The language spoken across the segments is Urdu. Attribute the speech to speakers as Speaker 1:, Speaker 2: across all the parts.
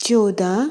Speaker 1: 14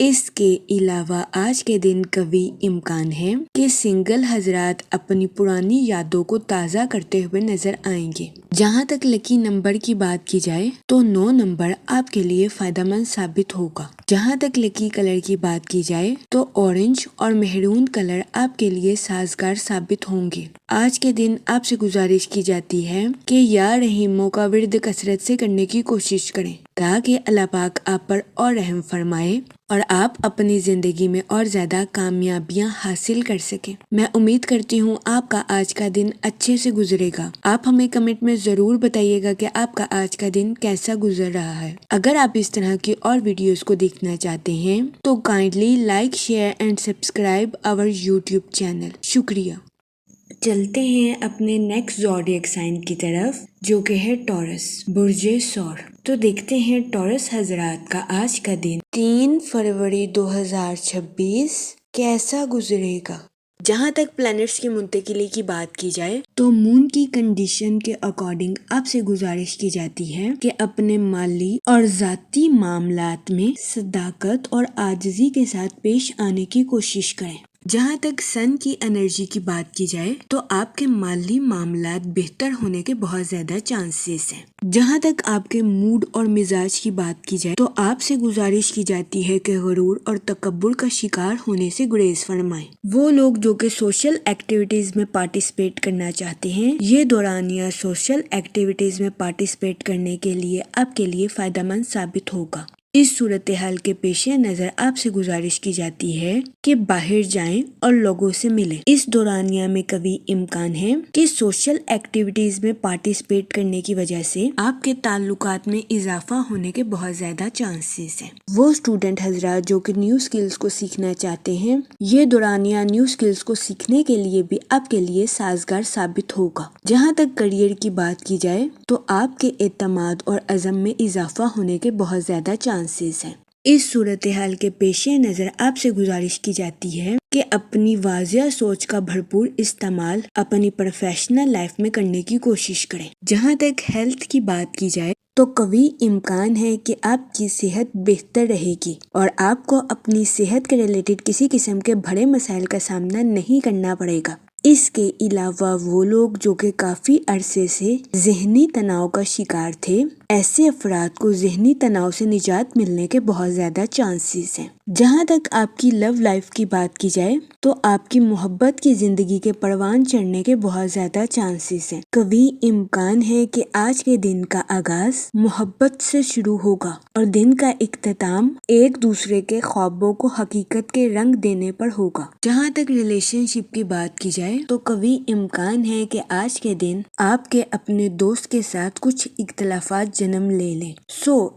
Speaker 1: اس کے علاوہ آج کے دن قوی امکان ہے کہ سنگل حضرات اپنی پرانی یادوں کو تازہ کرتے ہوئے نظر آئیں گے۔ جہاں تک لکی نمبر کی بات کی جائے تو 9 نمبر آپ کے لیے فائدہ مند ثابت ہوگا۔ جہاں تک لکی کلر کی بات کی جائے تو اورنج اور مہرون کلر آپ کے لیے سازگار ثابت ہوں گے۔ آج کے دن آپ سے گزارش کی جاتی ہے کہ یا رحیموں کا ورد کثرت سے کرنے کی کوشش کریں تاکہ اللہ پاک آپ پر اور رحم فرمائے اور آپ اپنی زندگی میں اور زیادہ کامیابیاں حاصل کر سکیں۔ میں امید کرتی ہوں آپ کا آج کا دن اچھے سے گزرے گا۔ آپ ہمیں کمنٹ میں ضرور بتائیے گا کہ آپ کا آج کا دن کیسا گزر رہا ہے۔ اگر آپ اس طرح کی اور ویڈیوز کو دیکھنا چاہتے ہیں تو kindly like, share and subscribe our YouTube channel. شکریہ۔ چلتے ہیں اپنے نیکسٹ زوڈیک سائن کی طرف جو کہ ہے ٹورس، برج ثور۔ تو دیکھتے ہیں ٹورس حضرات کا آج کا دن 3 فروری 2026 کیسا گزرے گا۔ جہاں تک پلانٹس کی منتقلی کی بات کی جائے تو مون کی کنڈیشن کے اکارڈنگ آپ سے گزارش کی جاتی ہے کہ اپنے مالی اور ذاتی معاملات میں صداقت اور عاجزی کے ساتھ پیش آنے کی کوشش کریں۔ جہاں تک سن کی انرجی کی بات کی جائے تو آپ کے مالی معاملات بہتر ہونے کے بہت زیادہ چانسز ہیں۔ جہاں تک آپ کے موڈ اور مزاج کی بات کی جائے تو آپ سے گزارش کی جاتی ہے کہ غرور اور تکبر کا شکار ہونے سے گریز فرمائیں۔ وہ لوگ جو کہ سوشل ایکٹیویٹیز میں پارٹیسپیٹ کرنا چاہتے ہیں، یہ دورانیہ سوشل ایکٹیویٹیز میں پارٹیسپیٹ کرنے کے لیے آپ کے لیے فائدہ مند ثابت ہوگا۔ اس صورتحال کے پیش نظر آپ سے گزارش کی جاتی ہے کہ باہر جائیں اور لوگوں سے ملیں۔ اس دورانیہ میں قوی امکان ہے کہ سوشل ایکٹیویٹیز میں پارٹیسپیٹ کرنے کی وجہ سے آپ کے تعلقات میں اضافہ ہونے کے بہت زیادہ چانسز ہیں۔ وہ اسٹوڈنٹ حضرات جو کہ نیو اسکلز کو سیکھنا چاہتے ہیں، یہ دورانیہ نیو اسکلز کو سیکھنے کے لیے بھی آپ کے لیے سازگار ثابت ہوگا۔ جہاں تک کریئر کی بات کی جائے تو آپ کے اعتماد اور عزم میں اضافہ ہونے کے بہت زیادہ چانسز ہیں۔ اس صورتحال کے پیش نظر آپ سے گزارش کی جاتی ہے کہ اپنی واضح سوچ کا بھرپور استعمال اپنی پروفیشنل لائف میں کرنے کی کوشش کریں۔ جہاں تک ہیلتھ کی بات کی جائے تو قوی امکان ہے کہ آپ کی صحت بہتر رہے گی اور آپ کو اپنی صحت کے ریلیٹڈ کسی قسم کے بڑے مسائل کا سامنا نہیں کرنا پڑے گا۔ اس کے علاوہ وہ لوگ جو کہ کافی عرصے سے ذہنی تناؤ کا شکار تھے، ایسے افراد کو ذہنی تناؤ سے نجات ملنے کے بہت زیادہ چانسز ہیں۔ جہاں تک آپ کی لو لائف کی بات کی جائے تو آپ کی محبت کی زندگی کے پروان چڑھنے کے بہت زیادہ چانسز ہیں۔ قوی امکان ہے کہ آج کے دن کا آغاز محبت سے شروع ہوگا اور دن کا اختتام ایک دوسرے کے خوابوں کو حقیقت کے رنگ دینے پر ہوگا۔ جہاں تک ریلیشن شپ کی بات کی جائے تو قوی امکان ہے کہ آج کے دن آپ کے اپنے دوست کے ساتھ کچھ اختلافات جنم لے لیں۔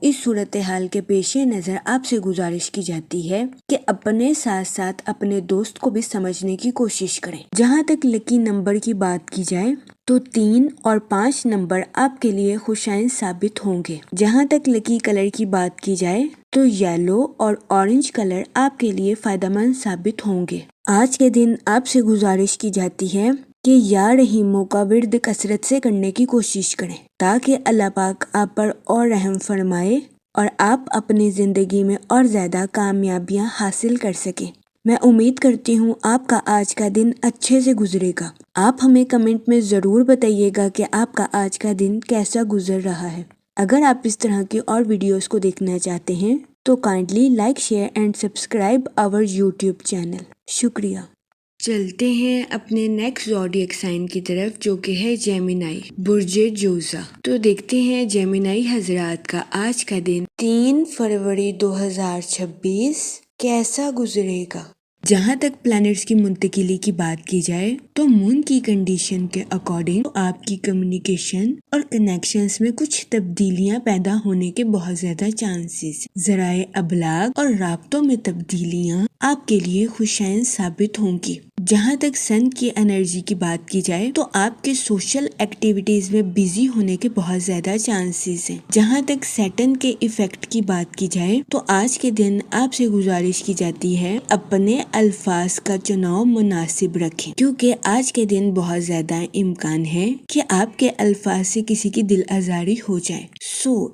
Speaker 1: اس صورتحال کے پیش نظر آپ سے گزارش کی جاتی ہے کہ اپنے ساتھ ساتھ اپنے دوست کو بھی سمجھنے کی کوشش کریں۔ جہاں تک لکی نمبر کی بات کی جائے تو 3 اور 5 نمبر آپ کے لیے خوشائن ثابت ہوں گے۔ جہاں تک لکی کلر کی بات کی جائے تو یلو اور اورنج کلر آپ کے لیے فائدہ مند ثابت ہوں گے۔ آج کے دن آپ سے گزارش کی جاتی ہے کہ یا رحیموں کا ورد کثرت سے کرنے کی کوشش کریں تاکہ اللہ پاک آپ پر اور رحم فرمائے اور آپ اپنی زندگی میں اور زیادہ کامیابیاں حاصل کر سکیں۔ میں امید کرتی ہوں آپ کا آج کا دن اچھے سے گزرے گا۔ آپ ہمیں کمنٹ میں ضرور بتائیے گا کہ آپ کا آج کا دن کیسا گزر رہا ہے۔ اگر آپ اس طرح کی اور ویڈیوز کو دیکھنا چاہتے ہیں تو kindly like, share and subscribe our YouTube channel. شکریہ۔ چلتے ہیں اپنے نیکسٹ زوڈیک سائن کی طرف جو کہ ہے جیمینائی، برج جوزا۔ تو دیکھتے ہیں جیمینائی حضرات کا آج کا دن 3 فروری 2026 کیسا گزرے گا۔ جہاں تک پلانٹس کی منتقلی کی بات کی جائے تو مون کی کنڈیشن کے اکارڈنگ آپ کی کمیونیکیشن اور کنیکشنز میں کچھ تبدیلیاں پیدا ہونے کے بہت زیادہ چانسز۔ ذرائع ابلاغ اور رابطوں میں تبدیلیاں آپ کے لیے خوشائن ثابت ہوں گی۔ جہاں تک سن کی انرجی کی بات کی جائے تو آپ کے سوشل ایکٹیویٹیز میں بزی ہونے کے بہت زیادہ چانسز ہیں۔ جہاں تک سیٹرن کے ایفیکٹ کی بات کی جائے تو آج کے دن آپ سے گزارش کی جاتی ہے اپنے الفاظ کا چناؤ مناسب رکھیں، کیونکہ آج کے دن بہت زیادہ امکان ہے کہ آپ کے الفاظ سے کسی کی دل آزاری ہو جائے۔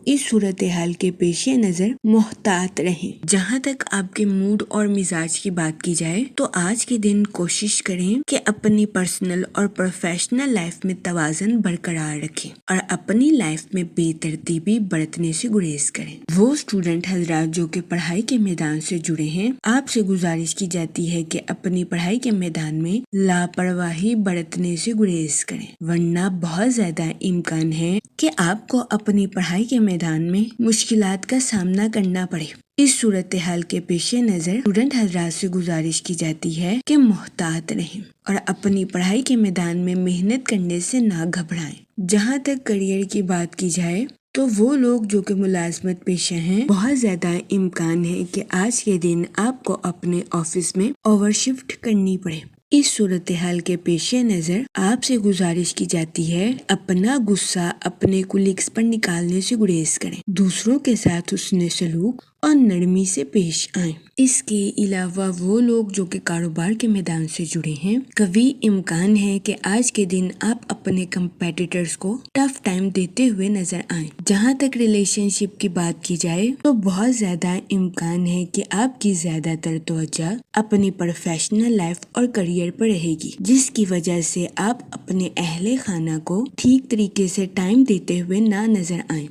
Speaker 1: اس صورتحال کے پیش نظر محتاط رہیں۔ جہاں تک آپ کے موڈ اور مزاج کی بات کی جائے تو آج کے دن کوشش کریں کہ اپنی پرسنل اور پروفیشنل لائف میں توازن برقرار رکھیں اور اپنی لائف میں بے ترتیبی برتنے سے گریز کریں۔ وہ اسٹوڈنٹ حضرات جو کہ پڑھائی کے میدان سے جڑے ہیں، آپ سے گزارش کی جاتی ہے کہ اپنی پڑھائی کے میدان میں لاپرواہی برتنے سے گریز کریں، ورنہ بہت زیادہ امکان ہے کہ آپ کو اپنی پڑھائی کے میدان میں مشکلات کا سامنا کرنا پڑے۔ اس صورتحال کے پیش نظر اسٹوڈنٹ حضرات سے گزارش کی جاتی ہے کہ محتاط رہیں اور اپنی پڑھائی کے میدان میں محنت کرنے سے نہ گھبرائیں۔ جہاں تک کریئر کی بات کی جائے تو وہ لوگ جو کہ ملازمت پیشہ ہیں، بہت زیادہ امکان ہے کہ آج کے دن آپ کو اپنے آفس میں اوور شفٹ کرنی پڑے۔ اس صورتحال کے پیش نظر آپ سے گزارش کی جاتی ہے اپنا غصہ اپنے کولیگز پر نکالنے سے گریز کریں، دوسروں کے ساتھ حسن سلوک اور نرمی سے پیش آئیں۔ اس کے علاوہ وہ لوگ جو کہ کاروبار کے میدان سے جڑے ہیں، قوی امکان ہے کہ آج کے دن آپ اپنے کمپیٹیٹرز کو ٹف ٹائم دیتے ہوئے نظر آئیں۔ جہاں تک ریلیشن شپ کی بات کی جائے تو بہت زیادہ امکان ہے کہ آپ کی زیادہ تر توجہ اپنی پروفیشنل لائف اور کریئر پر رہے گی، جس کی وجہ سے آپ اپنے اہل خانہ کو ٹھیک طریقے سے ٹائم دیتے ہوئے نہ نظر آئیں۔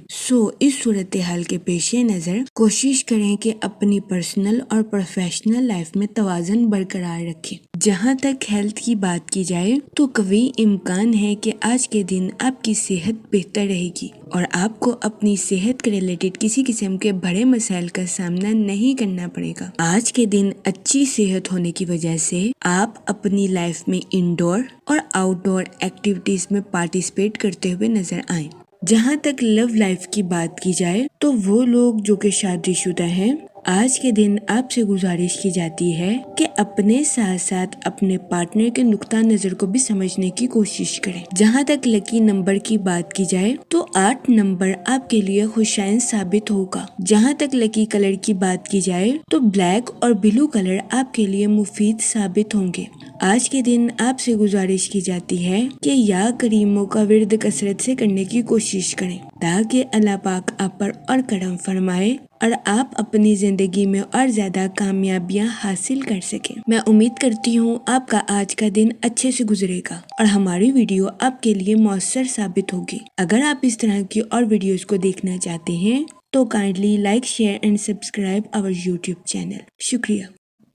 Speaker 1: اس صورتحال کے پیش نظر کوشش کریں کہ اپنی پرسنل اور پروفیشنل لائف میں توازن برقرار رکھیں۔ جہاں تک ہیلتھ کی بات کی جائے تو قوی امکان ہے کہ آج کے دن آپ کی صحت بہتر رہے گی اور آپ کو اپنی صحت کے ریلیٹڈ کسی قسم کے بڑے مسائل کا سامنا نہیں کرنا پڑے گا۔ آج کے دن اچھی صحت ہونے کی وجہ سے آپ اپنی لائف میں انڈور اور آؤٹ ڈور ایکٹیویٹیز میں پارٹیسپیٹ کرتے ہوئے نظر آئیں۔ جہاں تک لو لائف کی بات کی جائے تو وہ لوگ جو کہ شادی شدہ ہیں، آج کے دن آپ سے گزارش کی جاتی ہے کہ اپنے ساتھ ساتھ اپنے پارٹنر کے نقطہ نظر کو بھی سمجھنے کی کوشش کریں۔ جہاں تک لکی نمبر کی بات کی جائے تو 8 نمبر آپ کے لیے خوشائن ثابت ہوگا۔ جہاں تک لکی کلر کی بات کی جائے تو بلیک اور بلو کلر آپ کے لیے مفید ثابت ہوں گے۔ آج کے دن آپ سے گزارش کی جاتی ہے کہ یا کریموں کا ورد کثرت سے کرنے کی کوشش کریں تاکہ اللہ پاک آپ پر اور کرم فرمائے اور آپ اپنی زندگی میں اور زیادہ کامیابیاں حاصل کر سکیں۔ میں امید کرتی ہوں آپ کا آج کا دن اچھے سے گزرے گا اور ہماری ویڈیو آپ کے لیے مؤثر ثابت ہوگی۔ اگر آپ اس طرح کی اور ویڈیوز کو دیکھنا چاہتے ہیں تو kindly like, share and subscribe our YouTube channel. شکریہ۔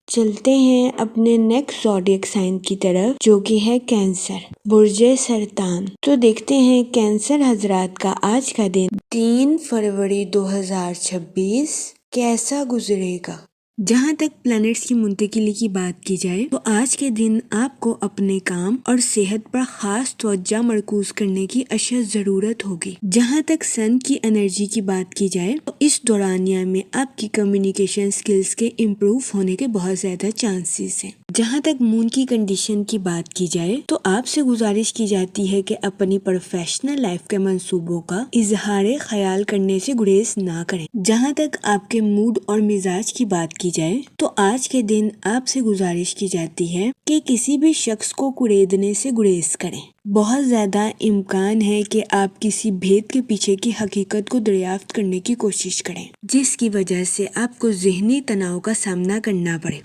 Speaker 1: چلتے ہیں اپنے نیکسٹ زوڈیک سائن کی طرف جو کہ ہے کینسر، برج سرطان۔ تو دیکھتے ہیں کینسر حضرات کا آج کا دن 3 فروری 2026 کیسا گزرے گا۔ جہاں تک پلانٹس کی منتقلی کی بات کی جائے تو آج کے دن آپ کو اپنے کام اور صحت پر خاص توجہ مرکوز کرنے کی اشد ضرورت ہوگی۔ جہاں تک سن کی انرجی کی بات کی جائے تو اس دورانیہ میں آپ کی کمیونیکیشن سکلز کے امپروو ہونے کے بہت زیادہ چانسز ہیں۔ جہاں تک مون کی کنڈیشن کی بات کی جائے تو آپ سے گزارش کی جاتی ہے کہ اپنی پروفیشنل لائف کے منصوبوں کا اظہار خیال کرنے سے گریز نہ کریں۔ جہاں تک آپ کے موڈ اور مزاج کی بات کی جائے تو آج کے دن آپ سے گزارش کی جاتی ہے کہ کسی بھی شخص کو کریدنے سے گریز کریں۔ بہت زیادہ امکان ہے کہ آپ کسی بھید کے پیچھے کی حقیقت کو دریافت کرنے کی کوشش کریں جس کی وجہ سے آپ کو ذہنی تناؤ کا سامنا کرنا پڑے۔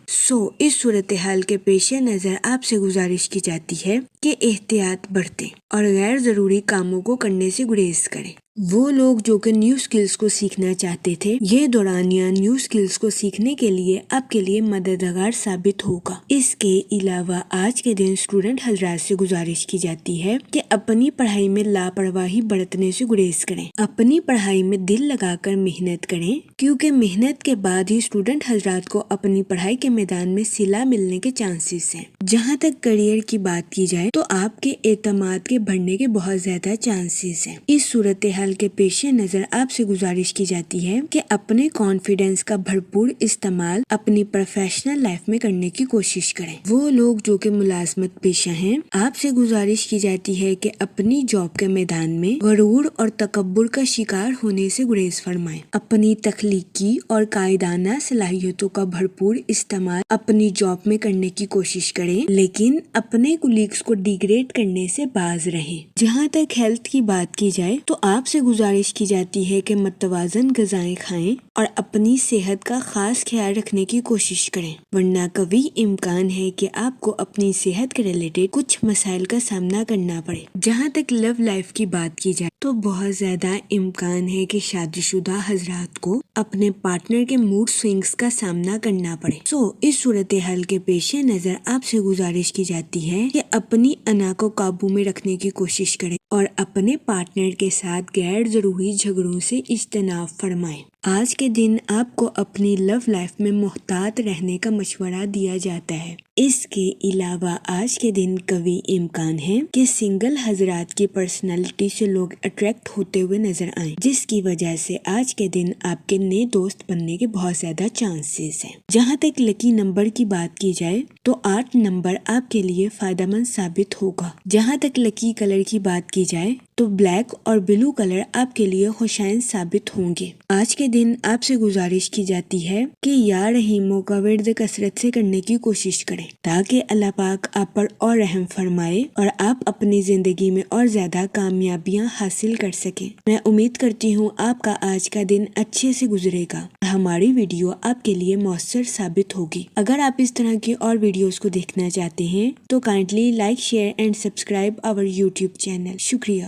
Speaker 1: اس صورتحال کے پیش نظر آپ سے گزارش کی جاتی ہے کہ احتیاط برتیں اور غیر ضروری کاموں کو کرنے سے گریز کریں۔ وہ لوگ جو کہ نیو سکلز کو سیکھنا چاہتے تھے، یہ دورانیہ نیو سکلز کو سیکھنے کے لیے آپ کے لیے مددگار ثابت ہوگا۔ اس کے علاوہ آج کے دن اسٹوڈنٹ حضرات سے گزارش کی جاتی ہے کہ اپنی پڑھائی میں لاپرواہی برتنے سے گریز کریں، اپنی پڑھائی میں دل لگا کر محنت کریں کیونکہ محنت کے بعد ہی اسٹوڈنٹ حضرات کو اپنی پڑھائی کے میدان میں صلہ ملنے کے چانسز ہیں۔ جہاں تک کریئر کی بات کی جائے تو آپ کے اعتماد کے بڑھنے کے بہت زیادہ چانسز ہیں۔ اس صورتحال صورتحال کے پیش نظر آپ سے گزارش کی جاتی ہے کہ اپنے کانفیڈنس کا بھرپور استعمال اپنی پروفیشنل لائف میں کرنے کی کوشش کریں۔ وہ لوگ جو کہ ملازمت پیشہ ہیں، آپ سے گزارش کی جاتی ہے کہ اپنی جاب کے میدان میں غرور اور تکبر کا شکار ہونے سے گریز فرمائیں۔ اپنی تخلیقی اور قائدانہ صلاحیتوں کا بھرپور استعمال اپنی جاب میں کرنے کی کوشش کریں، لیکن اپنے کولیگز کو ڈیگریڈ کرنے سے باز رہیں۔ جہاں تک ہیلتھ کی بات کی جائے تو آپ سے گزارش کی جاتی ہے کہ متوازن غذائیں کھائیں اور اپنی صحت کا خاص خیال رکھنے کی کوشش کریں، ورنہ قوی امکان ہے کہ آپ کو اپنی صحت کے ریلیٹڈ کچھ مسائل کا سامنا کرنا پڑے۔ جہاں تک لو لائف کی بات کی جائے تو بہت زیادہ امکان ہے کہ شادی شدہ حضرات کو اپنے پارٹنر کے موڈ سوئنگز کا سامنا کرنا پڑے۔ اس صورتحال کے پیش نظر آپ سے گزارش کی جاتی ہے کہ اپنی انا کو قابو میں رکھنے کی کوشش کریں اور اپنے پارٹنر کے ساتھ غیر ضروری جھگڑوں سے اجتناب فرمائیں۔ آج کے دن آپ کو اپنی لو لائف میں محتاط رہنے کا مشورہ دیا جاتا ہے۔ اس کے علاوہ آج کے دن قوی امکان ہے کہ سنگل حضرات کی پرسنالٹی سے لوگ اٹریکٹ ہوتے ہوئے نظر آئیں، جس کی وجہ سے آج کے دن آپ کے نئے دوست بننے کے بہت زیادہ چانسز ہیں۔ جہاں تک لکی نمبر کی بات کی جائے تو 8 نمبر آپ کے لیے فائدہ مند ثابت ہوگا۔ جہاں تک لکی کلر کی بات کی جائے تو بلیک اور بلو کلر آپ کے لیے خوشائن ثابت ہوں گے۔ آج کے دن آپ سے گزارش کی جاتی ہے کہ یا رحیموں کا ورد کثرت سے کرنے کی کوشش کریں تاکہ اللہ پاک آپ پر اور رحم فرمائے اور آپ اپنی زندگی میں اور زیادہ کامیابیاں حاصل کر سکیں۔ میں امید کرتی ہوں آپ کا آج کا دن اچھے سے گزرے گا۔ ہماری ویڈیو آپ کے لیے مؤثر ثابت ہوگی۔ اگر آپ اس طرح کی اور ویڈیوز کو دیکھنا چاہتے ہیں تو kindly like, share and subscribe our YouTube channel. شکریہ۔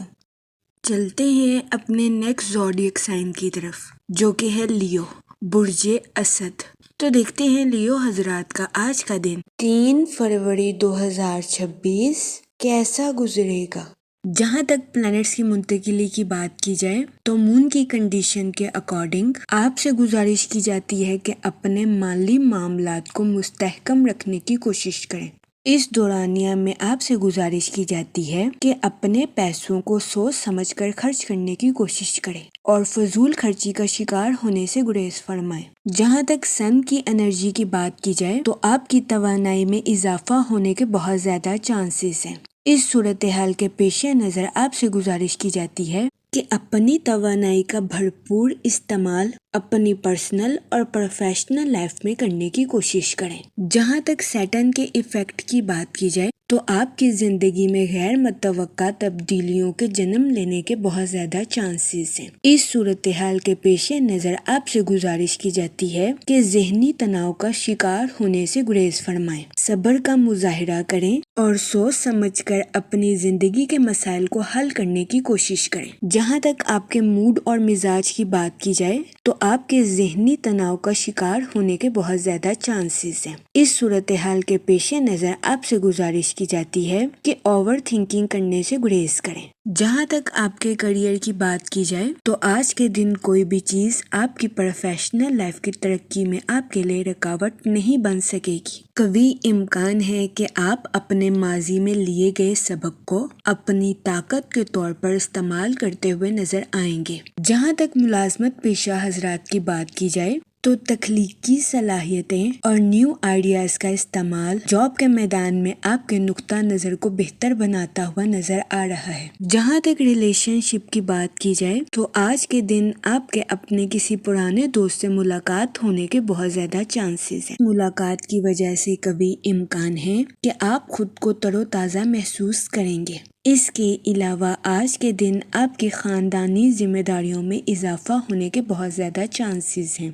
Speaker 1: چلتے ہیں اپنے نیکسٹ زوڈیک سائن کی طرف، جو کہ ہے لیو، برج اسد۔ تو دیکھتے ہیں لیو حضرات کا آج کا دن 3 فروری 2026 کیسا گزرے گا۔ جہاں تک پلانٹس کی منتقلی کی بات کی جائے تو مون کی کنڈیشن کے اکارڈنگ آپ سے گزارش کی جاتی ہے کہ اپنے مالی معاملات کو مستحکم رکھنے کی کوشش کریں۔ اس دورانیہ میں آپ سے گزارش کی جاتی ہے کہ اپنے پیسوں کو سوچ سمجھ کر خرچ کرنے کی کوشش کریں اور فضول خرچی کا شکار ہونے سے گریز فرمائیں۔ جہاں تک سن کی انرجی کی بات کی جائے تو آپ کی توانائی میں اضافہ ہونے کے بہت زیادہ چانسز ہیں۔ اس صورتحال کے پیش نظر آپ سے گزارش کی جاتی ہے کہ اپنی توانائی کا بھرپور استعمال اپنی پرسنل اور پروفیشنل لائف میں کرنے کی کوشش کریں۔ جہاں تک سیٹرن کے ایفیکٹ کی بات کی جائے تو آپ کی زندگی میں غیر متوقع تبدیلیوں کے جنم لینے کے بہت زیادہ چانسز ہیں۔ اس صورتحال کے پیش نظر آپ سے گزارش کی جاتی ہے کہ ذہنی تناؤ کا شکار ہونے سے گریز فرمائیں، صبر کا مظاہرہ کریں اور سوچ سمجھ کر اپنی زندگی کے مسائل کو حل کرنے کی کوشش کریں۔ جہاں تک آپ کے موڈ اور مزاج کی بات کی جائے تو آپ کے ذہنی تناؤ کا شکار ہونے کے بہت زیادہ چانسز ہیں۔ اس صورتحال کے پیش نظر آپ سے گزارش کی جاتی ہے کہ اوور تھنکنگ کرنے سے گریز کریں۔ جہاں تک آپ کے کریئر کی بات کی جائے تو آج کے دن کوئی بھی چیز آپ کی پروفیشنل لائف کی ترقی میں آپ کے لیے رکاوٹ نہیں بن سکے گی۔ قوی امکان ہے کہ آپ اپنے ماضی میں لیے گئے سبق کو اپنی طاقت کے طور پر استعمال کرتے ہوئے نظر آئیں گے۔ جہاں تک ملازمت پیشہ حضرات کی بات کی جائے تو تخلیقی صلاحیتیں اور نیو آئیڈیاز کا استعمال جاب کے میدان میں آپ کے نقطہ نظر کو بہتر بناتا ہوا نظر آ رہا ہے۔ جہاں تک ریلیشن شپ کی بات کی جائے تو آج کے دن آپ کے اپنے کسی پرانے دوست سے ملاقات ہونے کے بہت زیادہ چانسز ہیں۔ ملاقات کی وجہ سے قوی امکان ہے کہ آپ خود کو تر و تازہ محسوس کریں گے۔ اس کے علاوہ آج کے دن آپ کی خاندانی ذمہ داریوں میں اضافہ ہونے کے بہت زیادہ چانسز ہیں۔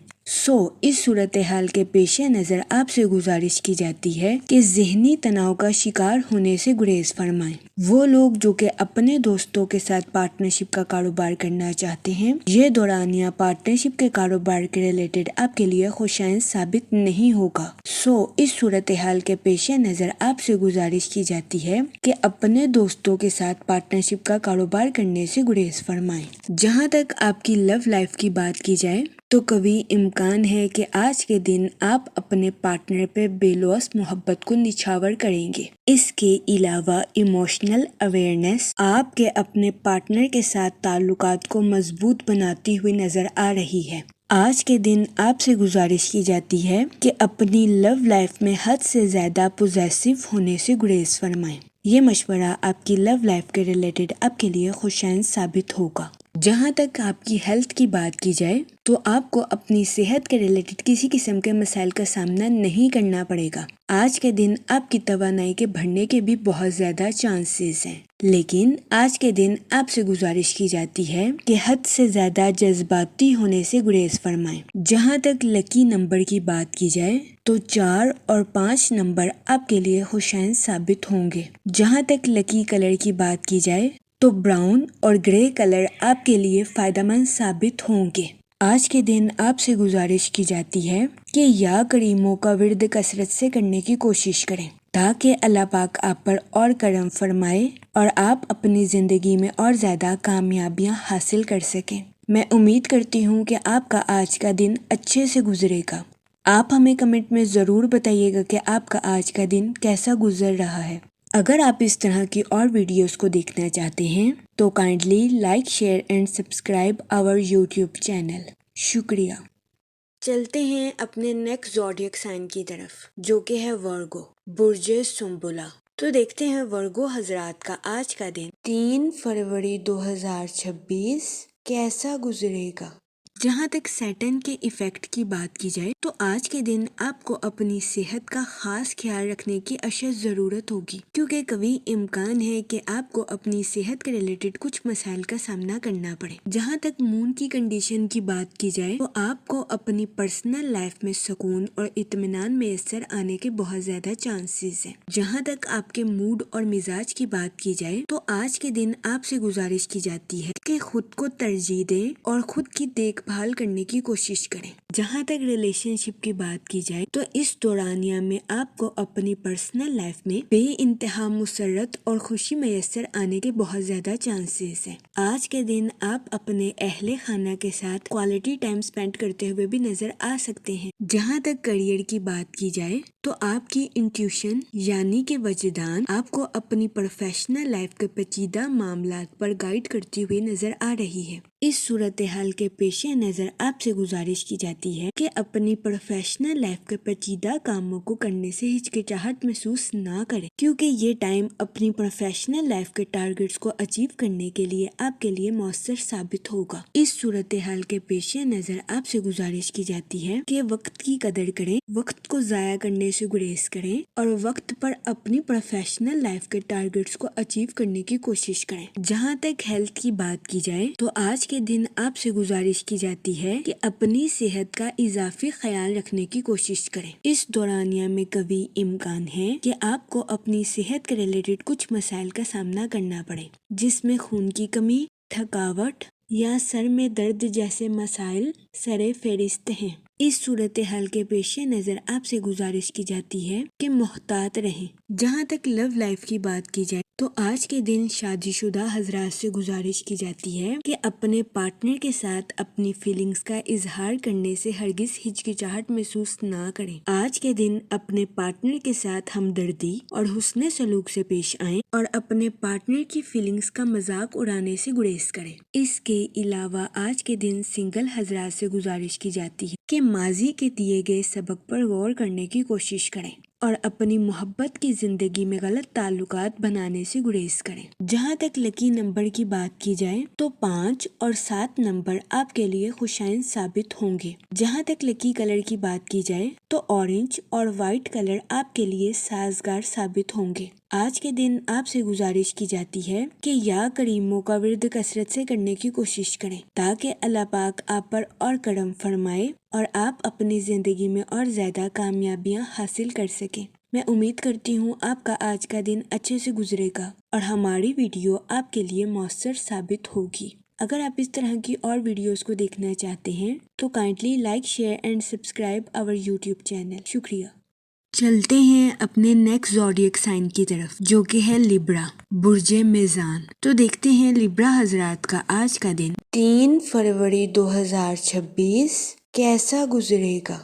Speaker 1: اس صورتحال کے پیش نظر آپ سے گزارش کی جاتی ہے کہ ذہنی تناؤ کا شکار ہونے سے گریز فرمائیں۔ وہ لوگ جو کہ اپنے دوستوں کے ساتھ پارٹنرشپ کا کاروبار کرنا چاہتے ہیں، یہ دورانیہ پارٹنرشپ کے کاروبار کے ریلیٹڈ آپ کے لیے خوشائن ثابت نہیں ہوگا۔ اس صورتحال کے پیش نظر آپ سے گزارش کی جاتی ہے کہ اپنے دوستوں کے ساتھ پارٹنرشپ کا کاروبار کرنے سے گریز فرمائیں۔ جہاں تک آپ کی لو لائف کی بات کی جائے تو کبھی امکان ہے کہ آج کے دن آپ اپنے پارٹنر پہ بے لوث محبت کو نچھاور کریں گے۔ اس کے علاوہ ایموشنل اویئرنیس آپ کے اپنے پارٹنر کے ساتھ تعلقات کو مضبوط بناتی ہوئی نظر آ رہی ہے۔ آج کے دن آپ سے گزارش کی جاتی ہے کہ اپنی لو لائف میں حد سے زیادہ پوزیسو ہونے سے گریز فرمائیں۔ یہ مشورہ آپ کی لو لائف کے ریلیٹڈ آپ کے لیے خوشائند ثابت ہوگا۔ جہاں تک آپ کی ہیلتھ کی بات کی جائے تو آپ کو اپنی صحت کے ریلیٹڈ کسی قسم کے مسائل کا سامنا نہیں کرنا پڑے گا۔ آج کے دن آپ کی توانائی کے بڑھنے کے بھی بہت زیادہ چانسز ہیں، لیکن آج کے دن آپ سے گزارش کی جاتی ہے کہ حد سے زیادہ جذباتی ہونے سے گریز فرمائیں۔ جہاں تک لکی نمبر کی بات کی جائے تو 4 اور 5 نمبر آپ کے لیے خوشائند ثابت ہوں گے۔ جہاں تک لکی کلر کی بات کی جائے تو براؤن اور گرے کلر آپ کے لیے فائدہ مند ثابت ہوں گے۔ آج کے دن آپ سے گزارش کی جاتی ہے کہ یا کریموں کا ورد کثرت سے کرنے کی کوشش کریں تاکہ اللہ پاک آپ پر اور کرم فرمائے اور آپ اپنی زندگی میں اور زیادہ کامیابیاں حاصل کر سکیں۔ میں امید کرتی ہوں کہ آپ کا آج کا دن اچھے سے گزرے گا۔ آپ ہمیں کمنٹ میں ضرور بتائیے گا کہ آپ کا آج کا دن کیسا گزر رہا ہے۔ اگر آپ اس طرح کی اور ویڈیوز کو دیکھنا چاہتے ہیں تو kindly like, share and subscribe our YouTube channel. شکریہ۔ چلتے ہیں اپنے نیکسٹ زوڈیک سائن کی طرف جو کہ ہے ورگو، برج سنبلا۔ تو دیکھتے ہیں ورگو حضرات کا آج کا دن 3 فروری 2026 کیسا گزرے گا۔ جہاں تک سیٹن کے ایفیکٹ کی بات کی جائے تو آج کے دن آپ کو اپنی صحت کا خاص خیال رکھنے کی اشد ضرورت ہوگی، کیونکہ کبھی امکان ہے کہ آپ کو اپنی صحت کے ریلیٹڈ کچھ مسائل کا سامنا کرنا پڑے۔ جہاں تک مون کی کنڈیشن کی بات کی جائے تو آپ کو اپنی پرسنل لائف میں سکون اور اطمینان میسر آنے کے بہت زیادہ چانسز ہیں۔ جہاں تک آپ کے موڈ اور مزاج کی بات کی جائے تو آج کے دن آپ سے گزارش کی جاتی ہے کہ خود کو ترجیح دیں اور خود کی دیکھ بھال کرنے کی کوشش کریں۔ جہاں تک ریلیشن شپ کی بات کی جائے تو اس دورانیہ میں آپ کو اپنی پرسنل لائف میں بے انتہا مسرت اور خوشی میسر آنے کے بہت زیادہ چانسز ہیں۔ آج کے دن آپ اپنے اہل خانہ کے ساتھ کوالٹی ٹائم سپینڈ کرتے ہوئے بھی نظر آ سکتے ہیں۔ جہاں تک کریئر کی بات کی جائے تو آپ کی انٹیوشن یعنی کہ وجدان آپ کو اپنی پروفیشنل لائف کے پیچیدہ معاملات پر گائیڈ کرتی ہوئی نظر آ رہی ہے۔ اس صورتحال کے پیش نظر آپ سے گزارش کی جاتی ہے کہ اپنی پروفیشنل لائف کے پیچیدہ کاموں کو کرنے سے ہچکچاہٹ محسوس نہ کریں، کیونکہ یہ ٹائم اپنی پروفیشنل لائف کے ٹارگٹس کو اچیو کرنے کے لیے آپ کے لیے مؤثر ثابت ہوگا۔ اس صورتحال کے پیش نظر آپ سے گزارش کی جاتی ہے کہ وقت کی قدر کریں، وقت کو ضائع کرنے سے گریز کریں اور وقت پر اپنی پروفیشنل لائف کے ٹارگٹس کو اچیو کرنے کی کوشش کریں۔ جہاں تک ہیلتھ کی بات کی جائے تو آج کے دن آپ سے گزارش کی جاتی ہے کہ اپنی صحت کا اضافی خیال رکھنے کی کوشش کریں۔ اس دورانیہ میں کبھی امکان ہے کہ آپ کو اپنی صحت کے ریلیٹڈ کچھ مسائل کا سامنا کرنا پڑے، جس میں خون کی کمی، تھکاوٹ یا سر میں درد جیسے مسائل سر فہرست ہیں۔ اس صورتحال کے پیش نظر آپ سے گزارش کی جاتی ہے کہ محتاط رہیں۔ جہاں تک لو لائف کی بات کی جائے تو آج کے دن شادی شدہ حضرات سے گزارش کی جاتی ہے کہ اپنے پارٹنر کے ساتھ اپنی فیلنگز کا اظہار کرنے سے ہرگز ہچکچاہٹ محسوس نہ کریں۔ آج کے دن اپنے پارٹنر کے ساتھ ہمدردی اور حسن سلوک سے پیش آئیں اور اپنے پارٹنر کی فیلنگز کا مذاق اڑانے سے گریز کریں۔ اس کے علاوہ آج کے دن سنگل حضرات سے گزارش کی جاتی ہے کہ ماضی کے دیے گئے سبق پر غور کرنے کی کوشش کریں اور اپنی محبت کی زندگی میں غلط تعلقات بنانے سے گریز کریں۔ جہاں تک لکی نمبر کی بات کی جائے تو 5 اور 7 نمبر آپ کے لیے خوشائند ثابت ہوں گے۔ جہاں تک لکی کلر کی بات کی جائے تو اورنج اور وائٹ کلر آپ کے لیے سازگار ثابت ہوں گے۔ آج کے دن آپ سے گزارش کی جاتی ہے کہ یا کریموں کا ورد کثرت سے کرنے کی کوشش کریں تاکہ اللہ پاک آپ پر اور کرم فرمائے اور آپ اپنی زندگی میں اور زیادہ کامیابیاں حاصل کر سکیں۔ میں امید کرتی ہوں آپ کا آج کا دن اچھے سے گزرے گا اور ہماری ویڈیو آپ کے لیے مؤثر ثابت ہوگی۔ اگر آپ اس طرح کی اور ویڈیوز کو دیکھنا چاہتے ہیں تو kindly like, share and subscribe our YouTube channel. شکریہ۔ چلتے ہیں اپنے نیکسٹ زوڈیک سائن کی طرف جو کہ ہے لیبرا، برج میزان۔ تو دیکھتے ہیں لیبرا حضرات کا آج کا دن 3 فروری 2026 کیسا گزرے گا۔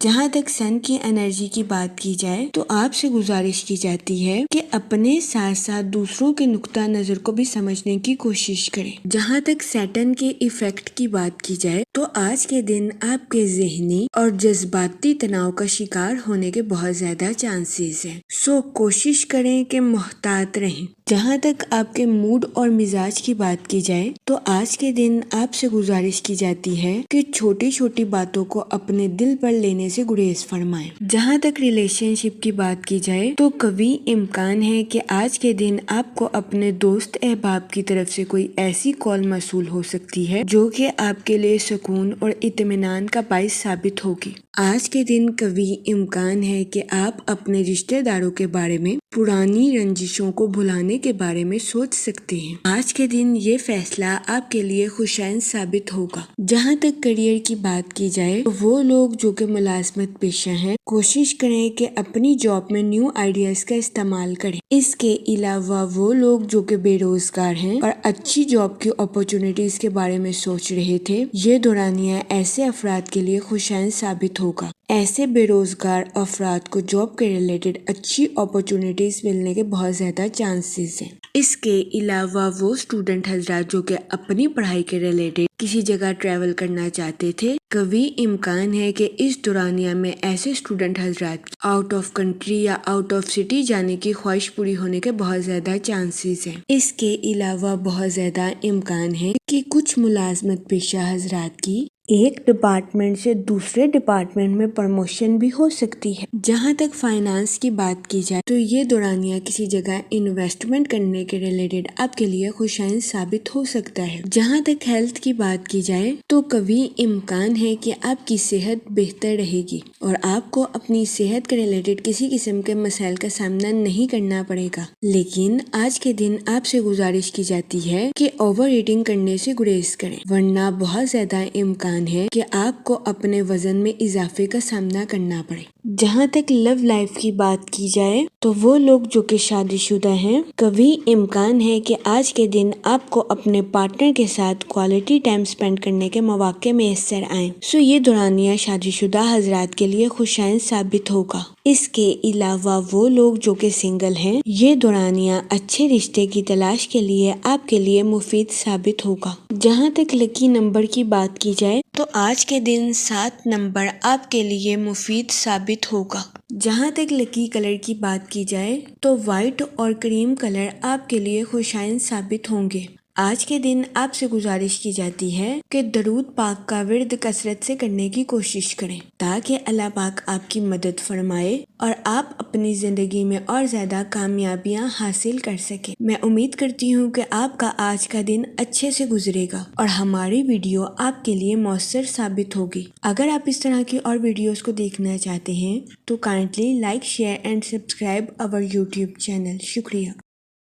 Speaker 1: جہاں تک سن کی انرجی کی بات کی جائے تو آپ سے گزارش کی جاتی ہے کہ اپنے ساتھ ساتھ دوسروں کے نقطہ نظر کو بھی سمجھنے کی کوشش کریں۔ جہاں تک سیٹرن کے ایفیکٹ کی بات کی جائے تو آج کے دن آپ کے ذہنی اور جذباتی تناؤ کا شکار ہونے کے بہت زیادہ چانسز ہیں، سو کوشش کریں کہ محتاط رہیں۔ جہاں تک آپ کے موڈ اور مزاج کی بات کی جائے تو آج کے دن آپ سے گزارش کی جاتی ہے کہ چھوٹی چھوٹی باتوں کو اپنے دل پر لینے سے گریز فرمائیں۔ جہاں تک ریلیشن شپ کی بات کی جائے تو قوی امکان ہے کہ آج کے دن آپ کو اپنے دوست احباب کی طرف سے کوئی ایسی کال موصول ہو سکتی ہے جو کہ آپ کے لیے سکون اور اطمینان کا باعث ثابت ہوگی۔ آج کے دن قوی امکان ہے کہ آپ اپنے رشتہ داروں کے بارے میں پرانی رنجشوں کو بھلانے کے بارے میں سوچ سکتے ہیں۔ آج کے دن یہ فیصلہ آپ کے لیے خوشائن ثابت ہوگا۔ جہاں تک کریئر کی بات کی جائے تو وہ لوگ جو کہ ملازمت پیشہ ہیں کوشش کریں کہ اپنی جاب میں نیو آئیڈیاز کا استعمال کریں۔ اس کے علاوہ وہ لوگ جو کہ بے روزگار ہیں اور اچھی جاب کی اپارچونیٹیز کے بارے میں سوچ رہے تھے، یہ دورانیہ ایسے افراد کے لیے خوشائن ثابت ہوگا۔ ایسے بے روزگار افراد کو جاب کے ریلیٹڈ اچھی اپارچونیٹیز ملنے کے بہت زیادہ چانسز ہیں۔ اس کے علاوہ وہ اسٹوڈنٹ حضرات جو کہ اپنی پڑھائی کے ریلیٹڈ کسی جگہ ٹریول کرنا چاہتے تھے، قوی امکان ہے کہ اس دورانیہ میں ایسے اسٹوڈنٹ حضرات کی آؤٹ آف کنٹری یا آؤٹ آف سٹی جانے کی خواہش پوری ہونے کے بہت زیادہ چانسز ہیں۔ اس کے علاوہ بہت زیادہ امکان ہے کہ کچھ ملازمت پیشہ حضرات کی ایک ڈپارٹمنٹ سے دوسرے ڈپارٹمنٹ میں پروموشن بھی ہو سکتی ہے۔ جہاں تک فائنانس کی بات کی جائے تو یہ دورانیہ کسی جگہ انویسٹمنٹ کرنے کے ریلیٹڈ آپ کے لیے خوشائن ثابت ہو سکتا ہے۔ جہاں تک ہیلتھ کی بات کی جائے تو قوی امکان ہے کہ آپ کی صحت بہتر رہے گی اور آپ کو اپنی صحت کے ریلیٹڈ کسی قسم کے مسائل کا سامنا نہیں کرنا پڑے گا۔ لیکن آج کے دن آپ سے گزارش کی جاتی ہے کہ اوور ایٹنگ کرنے سے گریز کریں، ورنہ بہت زیادہ امکان ہے کہ آپ کو اپنے وزن میں اضافے کا سامنا کرنا پڑے۔ جہاں تک لو لائف کی بات کی جائے تو وہ لوگ جو کہ شادی شدہ ہیں، قوی امکان ہے کہ آج کے دن آپ کو اپنے پارٹنر کے ساتھ کوالٹی ٹائم سپینڈ کرنے کے مواقع میسر آئیں، سو یہ دورانیہ شادی شدہ حضرات کے لیے خوشائن ثابت ہوگا۔ اس کے علاوہ وہ لوگ جو کہ سنگل ہیں، یہ دورانیہ اچھے رشتے کی تلاش کے لیے آپ کے لیے مفید ثابت ہوگا۔ جہاں تک لکی نمبر کی بات کی جائے تو آج کے دن 7 نمبر آپ کے لیے مفید ثابت ہوگا۔ جہاں تک لکی کلر کی بات کی جائے تو وائٹ اور کریم کلر آپ کے لیے خوشائن ثابت ہوں گے۔ آج کے دن آپ سے گزارش کی جاتی ہے کہ درود پاک کا ورد کثرت سے کرنے کی کوشش کریں تاکہ اللہ پاک آپ کی مدد فرمائے اور آپ اپنی زندگی میں اور زیادہ کامیابیاں حاصل کر سکیں۔ میں امید کرتی ہوں کہ آپ کا آج کا دن اچھے سے گزرے گا اور ہماری ویڈیو آپ کے لیے مؤثر ثابت ہوگی۔ اگر آپ اس طرح کی اور ویڈیوز کو دیکھنا چاہتے ہیں تو kindly like, share and subscribe our YouTube channel. شکریہ۔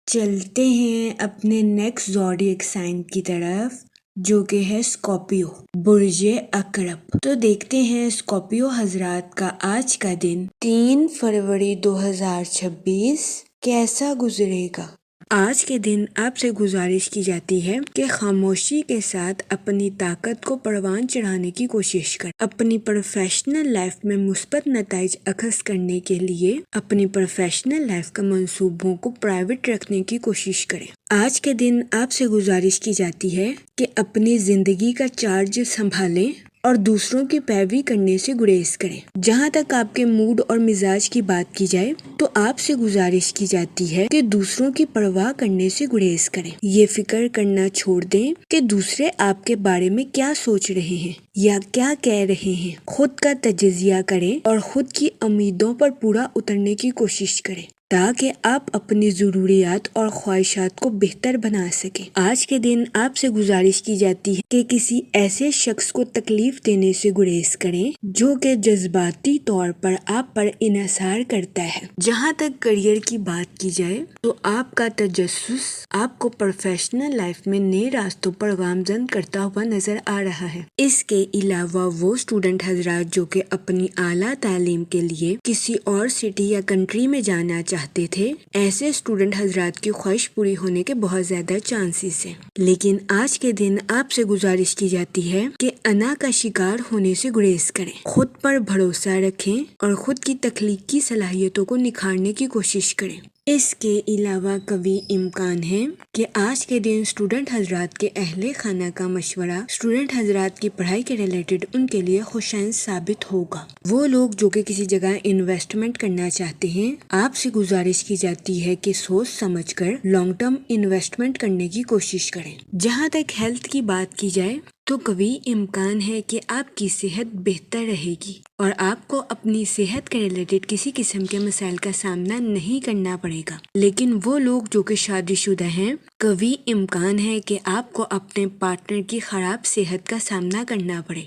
Speaker 1: چلتے ہیں اپنے نیکسٹ زوڈیک سائن کی طرف جو کہ ہے اسکارپیو، برج عقرب۔ تو دیکھتے ہیں اسکارپیو حضرات کا آج کا دن 3 فروری 2026 کیسا گزرے گا۔ آج کے دن آپ سے گزارش کی جاتی ہے کہ خاموشی کے ساتھ اپنی طاقت کو پروان چڑھانے کی کوشش کریں۔ اپنی پروفیشنل لائف میں مثبت نتائج اخذ کرنے کے لیے اپنی پروفیشنل لائف کے منصوبوں کو پرائیویٹ رکھنے کی کوشش کریں۔ آج کے دن آپ سے گزارش کی جاتی ہے کہ اپنی زندگی کا چارج سنبھالیں اور دوسروں کی پیروی کرنے سے گریز کریں۔ جہاں تک آپ کے موڈ اور مزاج کی بات کی جائے تو آپ سے گزارش کی جاتی ہے کہ دوسروں کی پرواہ کرنے سے گریز کریں۔ یہ فکر کرنا چھوڑ دیں کہ دوسرے آپ کے بارے میں کیا سوچ رہے ہیں یا کیا کہہ رہے ہیں۔ خود کا تجزیہ کریں اور خود کی امیدوں پر پورا اترنے کی کوشش کریں تاکہ آپ اپنی ضروریات اور خواہشات کو بہتر بنا سکیں۔ آج کے دن آپ سے گزارش کی جاتی ہے کہ کسی ایسے شخص کو تکلیف دینے سے گریز کریں جو کہ جذباتی طور پر آپ پر انحصار کرتا ہے۔ جہاں تک کریئر کی بات کی جائے تو آپ کا تجسس آپ کو پروفیشنل لائف میں نئے راستوں پر گامزن کرتا ہوا نظر آ رہا ہے۔ اس کے علاوہ وہ اسٹوڈنٹ حضرات جو کہ اپنی اعلیٰ تعلیم کے لیے کسی اور سٹی یا کنٹری میں جانا چاہتے چاہتے تھے، ایسے اسٹوڈنٹ حضرات کی خواہش پوری ہونے کے بہت زیادہ چانسز ہیں۔ لیکن آج کے دن آپ سے گزارش کی جاتی ہے کہ انا کا شکار ہونے سے گریز کریں، خود پر بھروسہ رکھیں اور خود کی تخلیقی صلاحیتوں کو نکھارنے کی کوشش کریں۔ اس کے علاوہ کبھی امکان ہے کہ آج کے دن اسٹوڈنٹ حضرات کے اہل خانہ کا مشورہ اسٹوڈنٹ حضرات کی پڑھائی کے ریلیٹڈ ان کے لیے خوشائن ثابت ہوگا۔ وہ لوگ جو کہ کسی جگہ انویسٹمنٹ کرنا چاہتے ہیں، آپ سے گزارش کی جاتی ہے کہ سوچ سمجھ کر لانگ ٹرم انویسٹمنٹ کرنے کی کوشش کریں۔ جہاں تک ہیلتھ کی بات کی جائے تو کبھی امکان ہے کہ آپ کی صحت بہتر رہے گی اور آپ کو اپنی صحت کے ریلیٹڈ کسی قسم کے مسائل کا سامنا نہیں کرنا پڑے گا۔ لیکن وہ لوگ جو کہ شادی شدہ ہیں، کبھی امکان ہے کہ آپ کو اپنے پارٹنر کی خراب صحت کا سامنا کرنا پڑے۔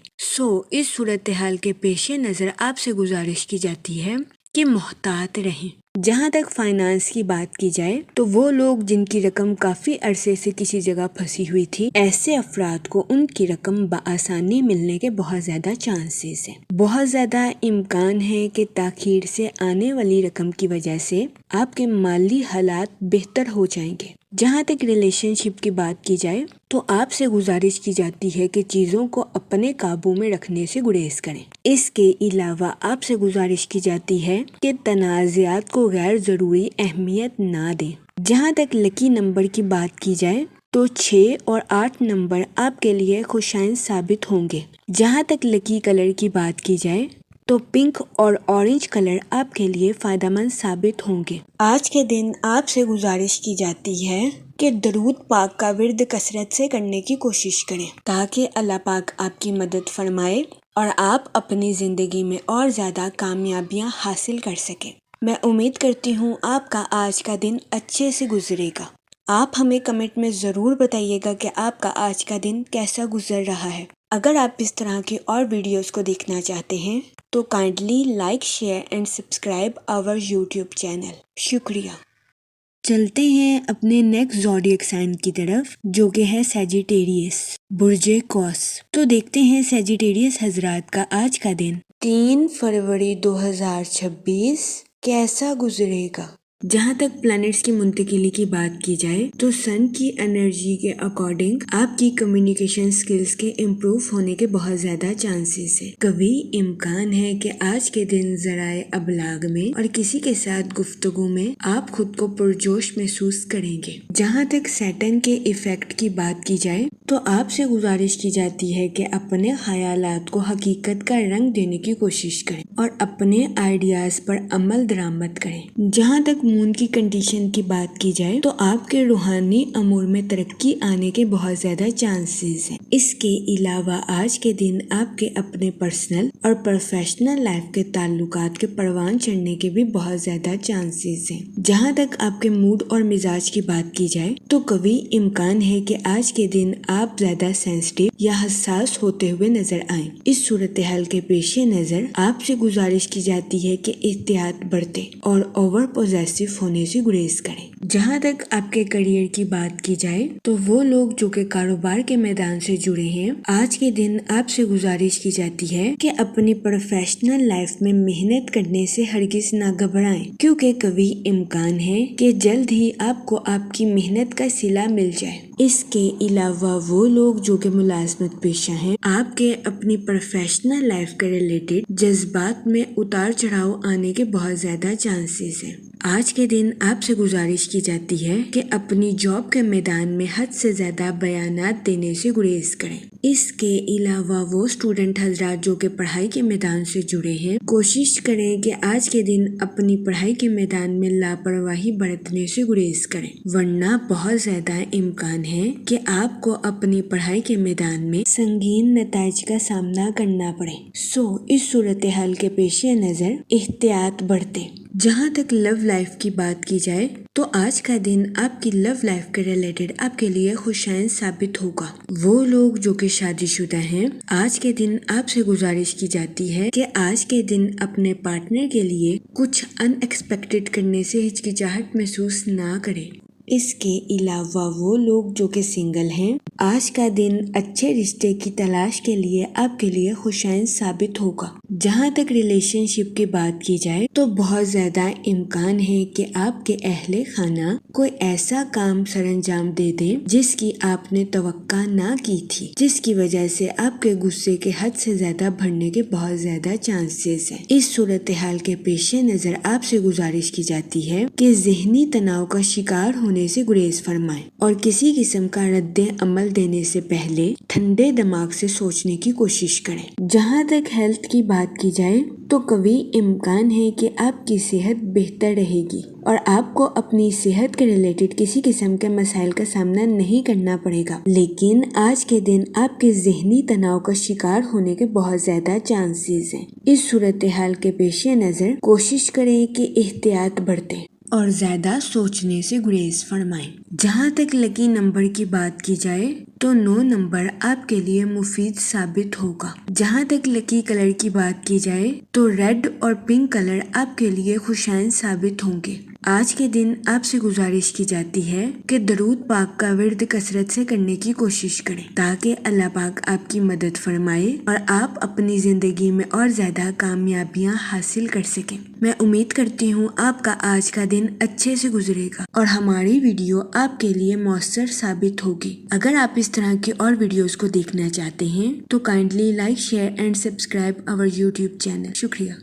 Speaker 1: اس صورتحال کے پیش نظر آپ سے گزارش کی جاتی ہے کہ محتاط رہیں۔ جہاں تک فائنانس کی بات کی جائے تو وہ لوگ جن کی رقم کافی عرصے سے کسی جگہ پھنسی ہوئی تھی، ایسے افراد کو ان کی رقم بآسانی ملنے کے بہت زیادہ چانسز ہیں۔ بہت زیادہ امکان ہے کہ تاخیر سے آنے والی رقم کی وجہ سے آپ کے مالی حالات بہتر ہو جائیں گے۔ جہاں تک ریلیشن شپ کی بات کی جائے تو آپ سے گزارش کی جاتی ہے کہ چیزوں کو اپنے قابو میں رکھنے سے گریز کریں۔ اس کے علاوہ آپ سے گزارش کی جاتی ہے کہ تنازعات کو غیر ضروری اہمیت نہ دیں۔ جہاں تک لکی نمبر کی بات کی جائے تو 6 اور 8 نمبر آپ کے لیے خوشائن ثابت ہوں گے۔ جہاں تک لکی کلر کی بات کی جائے تو پنک اور اورنج کلر آپ کے لیے فائدہ مند ثابت ہوں گے۔ آج کے دن آپ سے گزارش کی جاتی ہے کہ درود پاک کا ورد کثرت سے کرنے کی کوشش کریں تاکہ اللہ پاک آپ کی مدد فرمائے اور آپ اپنی زندگی میں اور زیادہ کامیابیاں حاصل کر سکیں۔ میں امید کرتی ہوں آپ کا آج کا دن اچھے سے گزرے گا۔ آپ ہمیں کمنٹ میں ضرور بتائیے گا کہ آپ کا آج کا دن کیسا گزر رہا ہے۔ اگر آپ اس طرح کی اور ویڈیوز کو دیکھنا چاہتے ہیں تو kindly like, share and subscribe our YouTube channel. شکریہ۔ چلتے ہیں اپنے نیکسٹ زوڈیک سائن کی طرف جو کہ ہے سیجیٹیریس، برج قوس۔ تو دیکھتے ہیں سیجیٹیریس حضرات کا آج کا دن 3 فروری 2026 کیسا گزرے گا۔ جہاں تک پلانٹس کی منتقلی کی بات کی جائے تو سن کی انرجی کے اکارڈنگ آپ کی کمیونیکیشن سکلز کے امپروو ہونے کے بہت زیادہ چانسز ہیں۔ کبھی امکان ہے کہ آج کے دن ذرائع ابلاغ میں اور کسی کے ساتھ گفتگو میں آپ خود کو پرجوش محسوس کریں گے۔ جہاں تک سیٹن کے ایفیکٹ کی بات کی جائے تو آپ سے گزارش کی جاتی ہے کہ اپنے خیالات کو حقیقت کا رنگ دینے کی کوشش کریں اور اپنے آئیڈیاز پر عمل درآمد کریں۔ جہاں تک مون کی کنڈیشن کی بات کی جائے تو آپ کے روحانی امور میں ترقی آنے کے بہت زیادہ چانسز ہیں۔ اس کے علاوہ آج کے دن آپ کے اپنے پرسنل اور پروفیشنل لائف کے تعلقات کے پروان چڑھنے کے بھی بہت زیادہ چانسز ہیں۔ جہاں تک آپ کے موڈ اور مزاج کی بات کی جائے تو کبھی امکان ہے کہ آج کے دن آپ زیادہ سینسٹیو یا حساس ہوتے ہوئے نظر آئیں۔ اس صورتحال کے پیش نظر آپ سے گزارش کی جاتی ہے کہ احتیاط برتیں اور اوور پوزیسو ہونے سے گریز کریں۔ جہاں تک آپ کے کریئر کی بات کی جائے تو وہ لوگ جو کہ کاروبار کے میدان سے جڑے ہیں، آج کے دن آپ سے گزارش کی جاتی ہے کہ اپنی پروفیشنل لائف میں محنت کرنے سے ہرگز نہ گھبرائیں، کیونکہ کبھی امکان ہے کہ جلد ہی آپ کو آپ کی محنت کا صلہ مل جائے۔ اس کے علاوہ وہ لوگ جو کہ ملازمت پیشہ ہیں، آپ کے اپنی پروفیشنل لائف کے ریلیٹڈ جذبات میں اتار چڑھاؤ آنے کے بہت زیادہ چانسز ہیں۔ آج کے دن آپ سے گزارش کی جاتی ہے کہ اپنی جاب کے میدان میں حد سے زیادہ بیانات دینے سے گریز کریں۔ اس کے علاوہ وہ اسٹوڈنٹ حضرات جو کہ پڑھائی کے میدان سے جڑے ہیں، کوشش کریں کہ آج کے دن اپنی پڑھائی کے میدان میں لاپرواہی برتنے سے گریز کریں، ورنہ بہت زیادہ امکان ہے کہ آپ کو اپنی پڑھائی کے میدان میں سنگین نتائج کا سامنا کرنا پڑے۔ اس صورتحال کے پیش نظر احتیاط برتیں۔ جہاں تک لو لائف کی بات کی جائے تو آج کا دن آپ کی لو لائف کے ریلیٹڈ آپ کے لیے خوشائن ثابت ہوگا۔ وہ لوگ جو کہ شادی شدہ ہیں، آج کے دن آپ سے گزارش کی جاتی ہے کہ آج کے دن اپنے پارٹنر کے لیے کچھ ان ایکسپیکٹڈ کرنے سے ہچکچاہٹ محسوس نہ کریں۔ اس کے علاوہ وہ لوگ جو کہ سنگل ہیں، آج کا دن اچھے رشتے کی تلاش کے لیے آپ کے لیے خوشائن ثابت ہوگا۔ جہاں تک ریلیشن شپ کی بات کی جائے تو بہت زیادہ امکان ہے کہ آپ کے اہل خانہ کوئی ایسا کام سر انجام دے دیں جس کی آپ نے توقع نہ کی تھی، جس کی وجہ سے آپ کے غصے کے حد سے زیادہ بڑھنے کے بہت زیادہ چانسز ہیں۔ اس صورتحال کے پیش نظر آپ سے گزارش کی جاتی ہے کہ ذہنی تناؤ کا شکار ہونے سے گریز فرمائیں اور کسی قسم کا رد عمل دینے سے پہلے ٹھنڈے دماغ سے سوچنے کی کوشش کریں۔ جہاں تک ہیلتھ کی بات کی جائے تو قوی امکان ہے کہ آپ کی صحت بہتر رہے گی اور آپ کو اپنی صحت کے ریلیٹڈ کسی قسم کے مسائل کا سامنا نہیں کرنا پڑے گا، لیکن آج کے دن آپ کے ذہنی تناؤ کا شکار ہونے کے بہت زیادہ چانسز ہیں۔ اس صورتحال کے پیش نظر کوشش کریں کہ احتیاط برتیں اور زیادہ سوچنے سے گریز فرمائیں۔ جہاں تک لکی نمبر کی بات کی جائے تو 9 نمبر آپ کے لیے مفید ثابت ہوگا۔ جہاں تک لکی کلر کی بات کی جائے تو ریڈ اور پنک کلر آپ کے لیے خوشائن ثابت ہوں گے۔ آج کے دن آپ سے گزارش کی جاتی ہے کہ درود پاک کا ورد کثرت سے کرنے کی کوشش کریں تاکہ اللہ پاک آپ کی مدد فرمائے اور آپ اپنی زندگی میں اور زیادہ کامیابیاں حاصل کر سکیں۔ میں امید کرتی ہوں آپ کا آج کا دن اچھے سے گزرے گا اور ہماری ویڈیو آپ کے لیے مؤثر ثابت ہوگی۔ اگر آپ اس طرح کی اور ویڈیوز کو دیکھنا چاہتے ہیں تو kindly like, share and subscribe our YouTube channel. شکریہ۔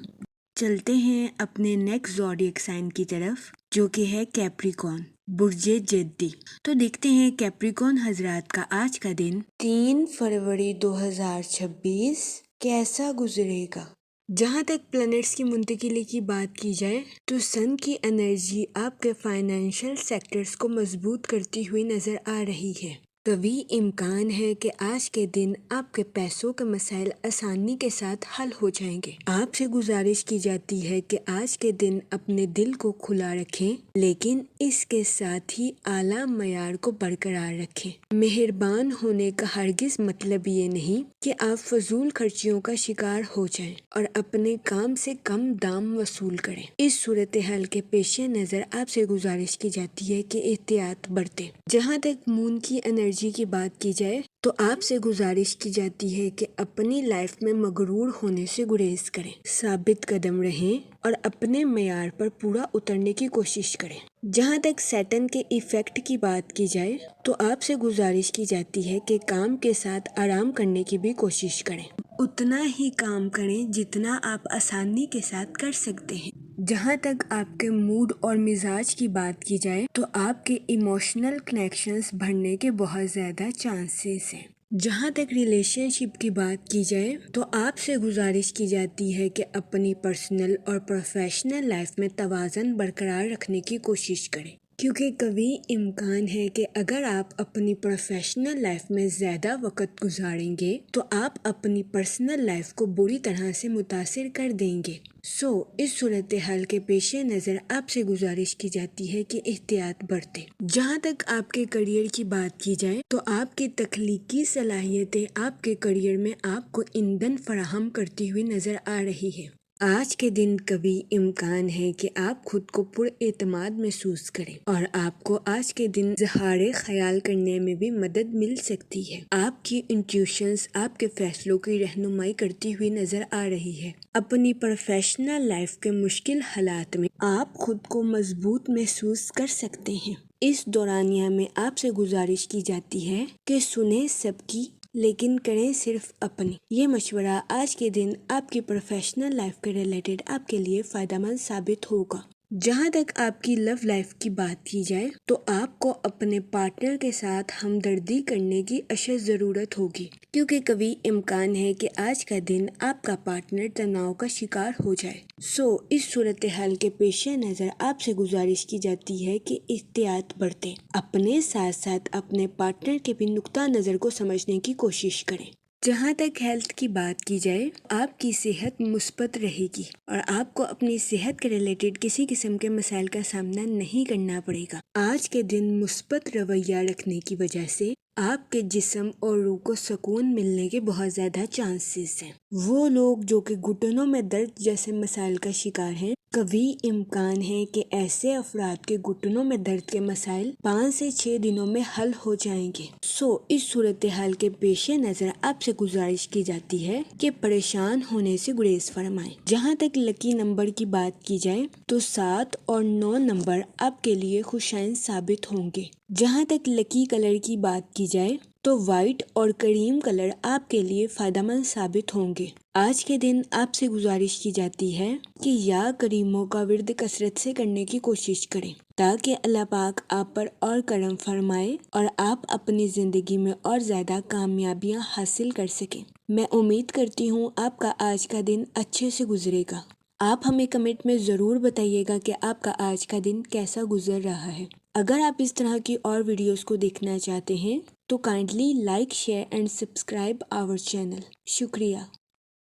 Speaker 1: چلتے ہیں اپنے نیکسٹ زوڈیک سائن کی طرف جو کہ ہے کیپریکون، برج جدی۔ تو دیکھتے ہیں کیپریکون حضرات کا آج کا دن 3 فروری 2026 کیسا گزرے گا۔ جہاں تک پلانٹس کی منتقلی کی بات کی جائے تو سن کی انرجی آپ کے فائنینشیل سیکٹرز کو مضبوط کرتی ہوئی نظر آ رہی ہے۔ قوی امکان ہے کہ آج کے دن آپ کے پیسوں کے مسائل آسانی کے ساتھ حل ہو جائیں گے۔ آپ سے گزارش کی جاتی ہے کہ آج کے دن اپنے دل کو کھلا رکھیں لیکن اس کے ساتھ ہی اعلیٰ معیار کو برقرار رکھیں۔ مہربان ہونے کا ہرگز مطلب یہ نہیں کہ آپ فضول خرچیوں کا شکار ہو جائیں اور اپنے کام سے کم دام وصول کریں۔ اس صورتحال کے پیش نظر آپ سے گزارش کی جاتی ہے کہ احتیاط برتیں۔ جہاں تک مون کی انرجی کی بات کی جائے تو آپ سے گزارش کی جاتی ہے کہ اپنی لائف میں مغرور ہونے سے گریز کریں، ثابت قدم رہیں اور اپنے معیار پر پورا اترنے کی کوشش کریں۔ جہاں تک سیٹن کے ایفیکٹ کی بات کی جائے تو آپ سے گزارش کی جاتی ہے کہ کام کے ساتھ آرام کرنے کی بھی کوشش کریں، اتنا ہی کام کریں جتنا آپ آسانی کے ساتھ کر سکتے ہیں۔ جہاں تک آپ کے موڈ اور مزاج کی بات کی جائے تو آپ کے ایموشنل کنیکشنز بڑھنے کے بہت زیادہ چانسز ہیں۔ جہاں تک ریلیشن شپ کی بات کی جائے تو آپ سے گزارش کی جاتی ہے کہ اپنی پرسنل اور پروفیشنل لائف میں توازن برقرار رکھنے کی کوشش کریں، کیونکہ قوی امکان ہے کہ اگر آپ اپنی پروفیشنل لائف میں زیادہ وقت گزاریں گے تو آپ اپنی پرسنل لائف کو بری طرح سے متاثر کر دیں گے۔ اس صورتحال کے پیش نظر آپ سے گزارش کی جاتی ہے کہ احتیاط برتیں۔ جہاں تک آپ کے کریئر کی بات کی جائے تو آپ کی تخلیقی صلاحیتیں آپ کے کریئر میں آپ کو ایندھن فراہم کرتی ہوئی نظر آ رہی ہے۔ آج کے دن قوی امکان ہے کہ آپ خود کو پر اعتماد محسوس کریں اور آپ کو آج کے دن اظہار خیال کرنے میں بھی مدد مل سکتی ہے۔ آپ کی انٹیوشنز آپ کے فیصلوں کی رہنمائی کرتی ہوئی نظر آ رہی ہے۔ اپنی پروفیشنل لائف کے مشکل حالات میں آپ خود کو مضبوط محسوس کر سکتے ہیں۔ اس دورانیہ میں آپ سے گزارش کی جاتی ہے کہ سنیں سب کی لیکن کریں صرف اپنی۔ یہ مشورہ آج کے دن آپ کی پروفیشنل لائف کے ریلیٹڈ آپ کے لیے فائدہ مند ثابت ہوگا۔ جہاں تک آپ کی لو لائف کی بات کی جائے تو آپ کو اپنے پارٹنر کے ساتھ ہمدردی کرنے کی اشد ضرورت ہوگی، کیونکہ قوی امکان ہے کہ آج کا دن آپ کا پارٹنر تناؤ کا شکار ہو جائے۔ اس صورتحال کے پیش نظر آپ سے گزارش کی جاتی ہے کہ احتیاط برتیں، اپنے ساتھ ساتھ اپنے پارٹنر کے بھی نقطہ نظر کو سمجھنے کی کوشش کریں۔ جہاں تک ہیلتھ کی بات کی جائے آپ کی صحت مثبت رہے گی اور آپ کو اپنی صحت کے ریلیٹڈ کسی قسم کے مسائل کا سامنا نہیں کرنا پڑے گا۔ آج کے دن مثبت رویہ رکھنے کی وجہ سے آپ کے جسم اور روح کو سکون ملنے کے بہت زیادہ چانسز ہیں۔ وہ لوگ جو کہ گھٹنوں میں درد جیسے مسائل کا شکار ہیں، کبھی امکان ہے کہ ایسے افراد کے گھٹنوں میں درد کے مسائل 5 سے 6 دنوں میں حل ہو جائیں گے۔ اس صورتحال کے پیش نظر آپ سے گزارش کی جاتی ہے کہ پریشان ہونے سے گریز فرمائیں۔ جہاں تک لکی نمبر کی بات کی جائے تو 7 اور 9 نمبر آپ کے لیے خوشائن ثابت ہوں گے۔ جہاں تک لکی کلر کی بات کی جائے تو وائٹ اور کریم کلر آپ کے لیے فائدہ مند ثابت ہوں گے۔ آج کے دن آپ سے گزارش کی جاتی ہے کہ یا کریموں کا ورد کثرت سے کرنے کی کوشش کریں تاکہ اللہ پاک آپ پر اور کرم فرمائے اور آپ اپنی زندگی میں اور زیادہ کامیابیاں حاصل کر سکیں۔ میں امید کرتی ہوں آپ کا آج کا دن اچھے سے گزرے گا۔ آپ ہمیں کمنٹ میں ضرور بتائیے گا کہ آپ کا آج کا دن کیسا گزر رہا ہے۔ اگر آپ اس طرح کی اور ویڈیوز کو دیکھنا چاہتے ہیں تو kindly like, share and subscribe our channel. شکریہ۔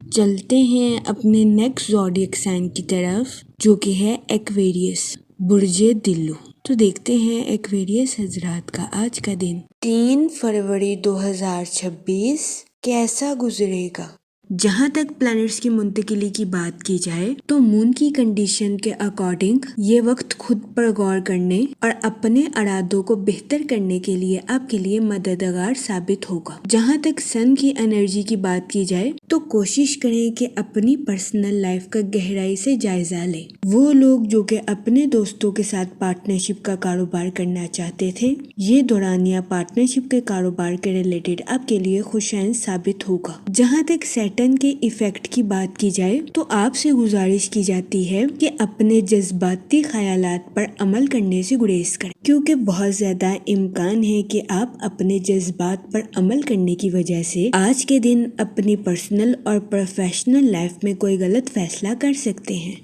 Speaker 1: چلتے ہیں اپنے نیکسٹ زوڈیک سائن کی طرف جو کہ ہے ایکویریس، برج دلو۔ تو دیکھتے ہیں ایکویریس حضرات کا آج کا دن 3 فروری 2026 کیسا گزرے گا۔ جہاں تک پلانٹس کی منتقلی کی بات کی جائے تو مون کی کنڈیشن کے اکارڈنگ یہ وقت خود پر غور کرنے اور اپنے ارادوں کو بہتر کرنے کے لیے آپ کے لیے مددگار ثابت ہوگا۔ جہاں تک سن کی انرجی کی بات کی جائے تو کوشش کریں کہ اپنی پرسنل لائف کا گہرائی سے جائزہ لیں۔ وہ لوگ جو کہ اپنے دوستوں کے ساتھ پارٹنرشپ کا کاروبار کرنا چاہتے تھے، یہ دورانیہ پارٹنرشپ کے کاروبار کے ریلیٹڈ آپ کے لیے خوشائن ثابت ہوگا۔ جہاں تک سیٹرن کے ایفیکٹ کی بات کی جائے تو آپ سے گزارش کی جاتی ہے کہ اپنے جذباتی خیالات پر عمل کرنے سے گریز کریں، کیونکہ بہت زیادہ امکان ہے کہ آپ اپنے جذبات پر عمل کرنے کی وجہ سے آج کے دن اپنی پرسنل اور پروفیشنل لائف میں کوئی غلط فیصلہ کر سکتے ہیں۔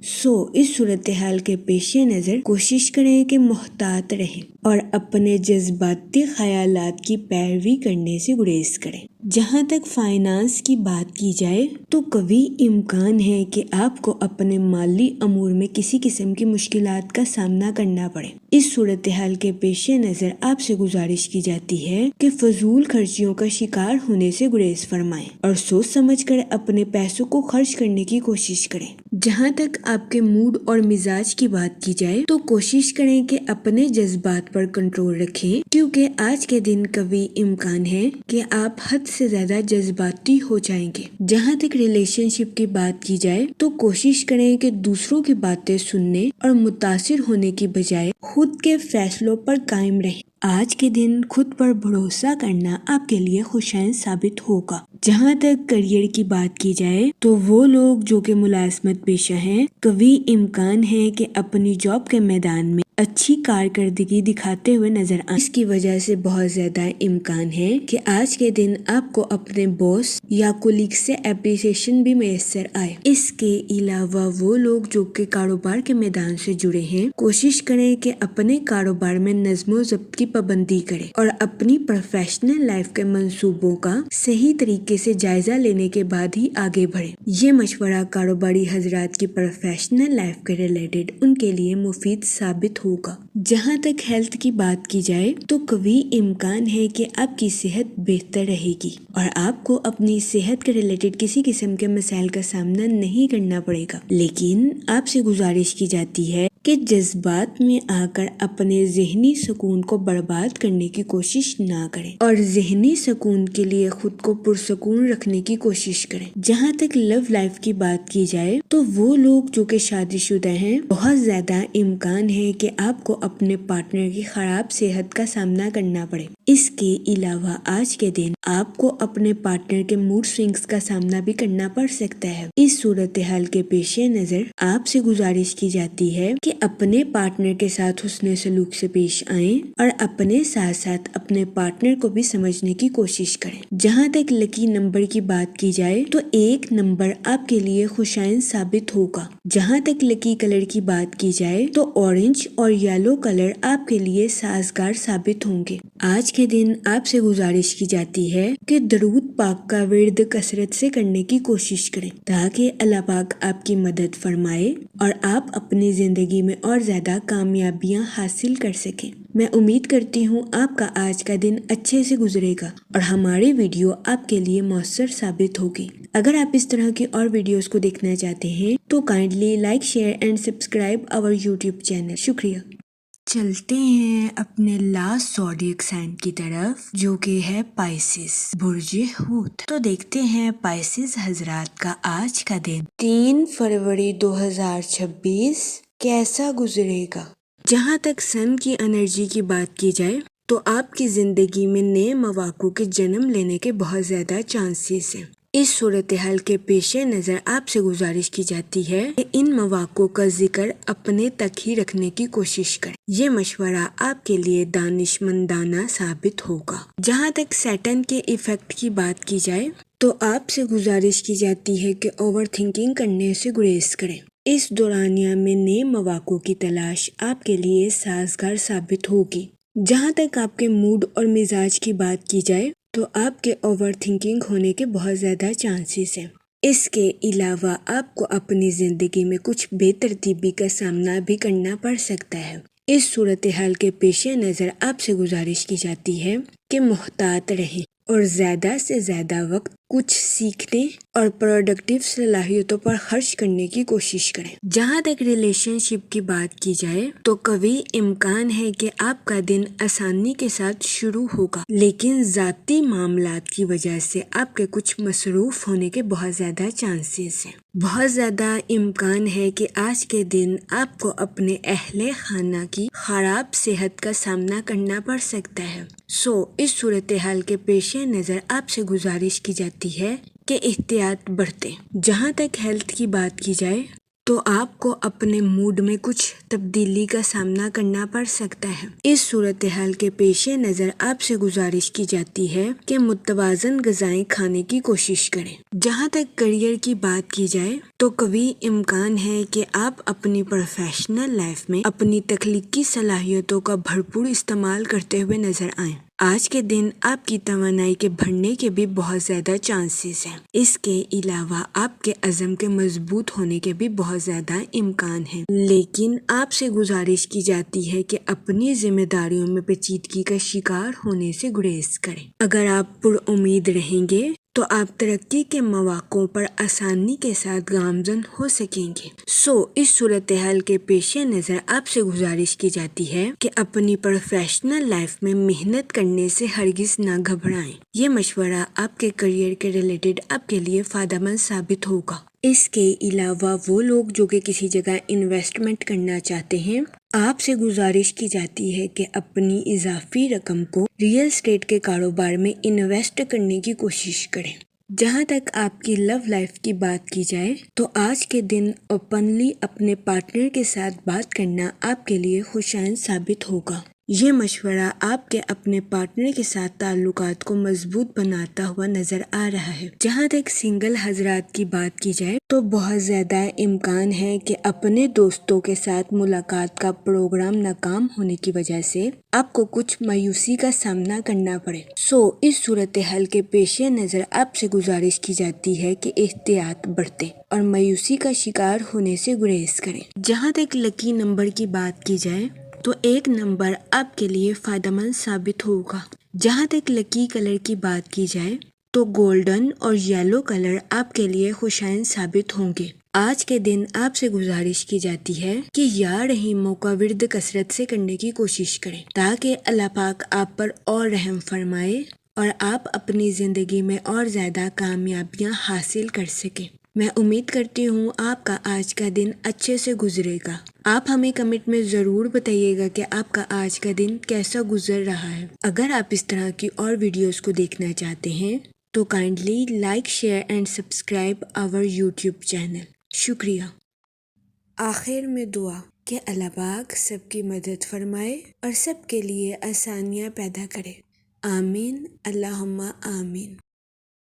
Speaker 1: اس صورتحال کے پیش نظر کوشش کریں کہ محتاط رہیں اور اپنے جذباتی خیالات کی پیروی کرنے سے گریز کریں۔ جہاں تک فائنانس کی بات کی جائے تو کبھی امکان ہے کہ آپ کو اپنے مالی امور میں کسی قسم کی مشکلات کا سامنا کرنا پڑے۔ اس صورتحال کے پیش نظر آپ سے گزارش کی جاتی ہے کہ فضول خرچیوں کا شکار ہونے سے گریز فرمائیں اور سوچ سمجھ کر اپنے پیسوں کو خرچ کرنے کی کوشش کریں۔ جہاں تک آپ کے موڈ اور مزاج کی بات کی جائے تو کوشش کریں کہ اپنے جذبات پر کنٹرول رکھیں، کیونکہ آج کے دن کبھی امکان ہے کہ آپ حد سے زیادہ جذباتی ہو جائیں گے۔ جہاں تک ریلیشن شپ کی بات کی جائے تو کوشش کریں کہ دوسروں کی باتیں سننے اور متاثر ہونے کی بجائے خود کے فیصلوں پر قائم رہیں۔ آج کے دن خود پر بھروسہ کرنا آپ کے لیے خوشائن ثابت ہوگا۔ جہاں تک کریئر کی بات کی جائے تو وہ لوگ جو کہ ملازمت پیشہ ہیں، کبھی امکان ہے کہ اپنی جاب کے میدان میں اچھی کارکردگی دکھاتے ہوئے نظر آئیں۔ اس کی وجہ سے بہت زیادہ امکان ہے کہ آج کے دن آپ کو اپنے باس یا کولیگ سے اپریسیشن بھی میسر آئے۔ اس کے علاوہ وہ لوگ جو کہ کاروبار کے میدان سے جڑے ہیں، کوشش کریں کہ اپنے کاروبار میں نظم و ضبط کی پابندی کریں اور اپنی پروفیشنل لائف کے منصوبوں کا صحیح طریقے سے جائزہ لینے کے بعد ہی آگے بڑھیں۔ یہ مشورہ کاروباری حضرات کی پروفیشنل لائف کے ریلیٹڈ ان کے لیے مفید ثابت ہوگا۔ جہاں تک ہیلتھ کی بات کی جائے تو کبھی امکان ہے کہ آپ کی صحت بہتر رہے گی اور آپ کو اپنی صحت کے ریلیٹڈ کسی قسم کے مسائل کا سامنا نہیں کرنا پڑے گا، لیکن آپ سے گزارش کی جاتی ہے کہ جذبات میں آ کر اپنے ذہنی سکون کو برباد کرنے کی کوشش نہ کریں اور ذہنی سکون کے لیے خود کو پرسکون رکھنے کی کوشش کریں۔ جہاں تک لو لائف کی بات کی جائے تو وہ لوگ جو کہ شادی شدہ ہیں، بہت زیادہ امکان ہے کہ آپ کو اپنے پارٹنر کی خراب صحت کا سامنا کرنا پڑے۔ اس کے علاوہ آج کے دن آپ کو اپنے پارٹنر کے موڈ سوئنگز کا سامنا بھی کرنا پڑ سکتا ہے۔ اس صورتحال کے پیش نظر آپ سے گزارش کی جاتی ہے کہ اپنے پارٹنر کے ساتھ حسن سلوک سے پیش آئیں اور اپنے ساتھ ساتھ اپنے پارٹنر کو بھی سمجھنے کی کوشش کریں۔ جہاں تک لکی نمبر کی بات کی جائے تو 1 نمبر آپ کے لیے خوشائن ثابت ہوگا۔ جہاں تک لکی کلر کی بات کی جائے تو اورنج اور یلو کلر آپ کے لیے سازگار ثابت ہوں گے۔ آج کے دن آپ سے گزارش کی جاتی ہے کہ درود پاک کا ورد کثرت سے کرنے کی کوشش کریں تاکہ اللہ پاک آپ کی مدد فرمائے اور آپ اپنی زندگی میں اور زیادہ کامیابیاں حاصل کر سکیں۔ میں امید کرتی ہوں آپ کا آج کا دن اچھے سے گزرے گا اور ہماری ویڈیو آپ کے لیے مؤثر ثابت ہوگی۔ اگر آپ اس طرح کی اور ویڈیوز کو دیکھنا چاہتے ہیں تو kindly like, share and subscribe our YouTube channel. شکریہ۔ چلتے ہیں اپنے لاسٹ زوڈیک سائن کی طرف جو کہ ہے پائسس، برج حوت۔ تو دیکھتے ہیں پائسس حضرات کا آج کا دن 3 فروری 2026 کیسا گزرے گا۔ جہاں تک سن کی انرجی کی بات کی جائے تو آپ کی زندگی میں نئے مواقع کے جنم لینے کے بہت زیادہ چانسز ہیں۔ اس صورتحال کے پیش نظر آپ سے گزارش کی جاتی ہے کہ ان مواقع کا ذکر اپنے تک ہی رکھنے کی کوشش کریں۔ یہ مشورہ آپ کے لیے دانش مندانہ ثابت ہوگا۔ جہاں تک سیٹن کے ایفیکٹ کی بات کی جائے تو آپ سے گزارش کی جاتی ہے کہ اوور تھنکنگ کرنے سے گریز کریں۔ اس دورانیہ میں نئے مواقع کی تلاش آپ کے لیے سازگار ثابت ہوگی۔ جہاں تک آپ کے موڈ اور مزاج کی بات کی جائے تو آپ کے اوور تھنکنگ ہونے کے بہت زیادہ چانسز ہیں۔ اس کے علاوہ آپ کو اپنی زندگی میں کچھ بے ترتیبی کا سامنا بھی کرنا پڑ سکتا ہے۔ اس صورتحال کے پیش نظر آپ سے گزارش کی جاتی ہے کہ محتاط رہیں اور زیادہ سے زیادہ وقت کچھ سیکھنے اور پروڈکٹیو صلاحیتوں پر خرچ کرنے کی کوشش کریں۔ جہاں تک ریلیشن شپ کی بات کی جائے تو قوی امکان ہے کہ آپ کا دن آسانی کے ساتھ شروع ہوگا، لیکن ذاتی معاملات کی وجہ سے آپ کے کچھ مصروف ہونے کے بہت زیادہ چانسز ہیں۔ بہت زیادہ امکان ہے کہ آج کے دن آپ کو اپنے اہل خانہ کی خراب صحت کا سامنا کرنا پڑ سکتا ہے۔ اس صورتحال کے پیش نظر آپ سے گزارش کی جاتی ہے کہ احتیاط برتیں۔ جہاں تک ہیلتھ کی بات کی جائے تو آپ کو اپنے موڈ میں کچھ تبدیلی کا سامنا کرنا پڑ سکتا ہے۔ اس صورتحال کے پیش نظر آپ سے گزارش کی جاتی ہے کہ متوازن غذائیں کھانے کی کوشش کریں۔ جہاں تک کریئر کی بات کی جائے تو قوی امکان ہے کہ آپ اپنی پروفیشنل لائف میں اپنی تخلیقی صلاحیتوں کا بھرپور استعمال کرتے ہوئے نظر آئیں۔ آج کے دن آپ کی توانائی کے بڑھنے کے بھی بہت زیادہ چانسز ہیں۔ اس کے علاوہ آپ کے عزم کے مضبوط ہونے کے بھی بہت زیادہ امکان ہیں، لیکن آپ سے گزارش کی جاتی ہے کہ اپنی ذمہ داریوں میں پیچیدگی کا شکار ہونے سے گریز کریں۔ اگر آپ پر امید رہیں گے تو آپ ترقی کے مواقع پر آسانی کے ساتھ گامزن ہو سکیں گے۔ اس صورتحال کے پیش نظر آپ سے گزارش کی جاتی ہے کہ اپنی پروفیشنل لائف میں محنت کرنے سے ہرگز نہ گھبرائیں۔ یہ مشورہ آپ کے کریئر کے ریلیٹڈ آپ کے لیے فائدہ مند ثابت ہوگا۔ اس کے علاوہ وہ لوگ جو کہ کسی جگہ انویسٹمنٹ کرنا چاہتے ہیں، آپ سے گزارش کی جاتی ہے کہ اپنی اضافی رقم کو ریئل اسٹیٹ کے کاروبار میں انویسٹ کرنے کی کوشش کریں۔ جہاں تک آپ کی لو لائف کی بات کی جائے تو آج کے دن اوپنلی اپنے پارٹنر کے ساتھ بات کرنا آپ کے لیے خوشائند ثابت ہوگا۔ یہ مشورہ آپ کے اپنے پارٹنر کے ساتھ تعلقات کو مضبوط بناتا ہوا نظر آ رہا ہے۔ جہاں تک سنگل حضرات کی بات کی جائے تو بہت زیادہ امکان ہے کہ اپنے دوستوں کے ساتھ ملاقات کا پروگرام ناکام ہونے کی وجہ سے آپ کو کچھ مایوسی کا سامنا کرنا پڑے۔ اس صورتحال کے پیش نظر آپ سے گزارش کی جاتی ہے کہ احتیاط برتیں اور مایوسی کا شکار ہونے سے گریز کریں۔ جہاں تک لکی نمبر کی بات کی جائے تو 1 نمبر آپ کے لیے فائدہ مند ثابت ہوگا۔ جہاں تک لکی کلر کی بات کی جائے تو گولڈن اور یلو کلر آپ کے لیے خوشائند ثابت ہوں گے۔ آج کے دن آپ سے گزارش کی جاتی ہے کہ یا رحیموں کا ورد کثرت سے کرنے کی کوشش کریں تاکہ اللہ پاک آپ پر اور رحم فرمائے اور آپ اپنی زندگی میں اور زیادہ کامیابیاں حاصل کر سکیں۔ میں امید کرتی ہوں آپ کا آج کا دن اچھے سے گزرے گا۔ آپ ہمیں کمنٹ میں ضرور بتائیے گا کہ آپ کا آج کا دن کیسا گزر رہا ہے۔ اگر آپ اس طرح کی اور ویڈیوز کو دیکھنا چاہتے ہیں تو kindly like, share and subscribe our YouTube channel. شکریہ۔ آخر میں دعا کہ اللہ پاک سب کی مدد فرمائے اور سب کے لیے آسانیاں پیدا کرے۔ آمین، اللہم آمین۔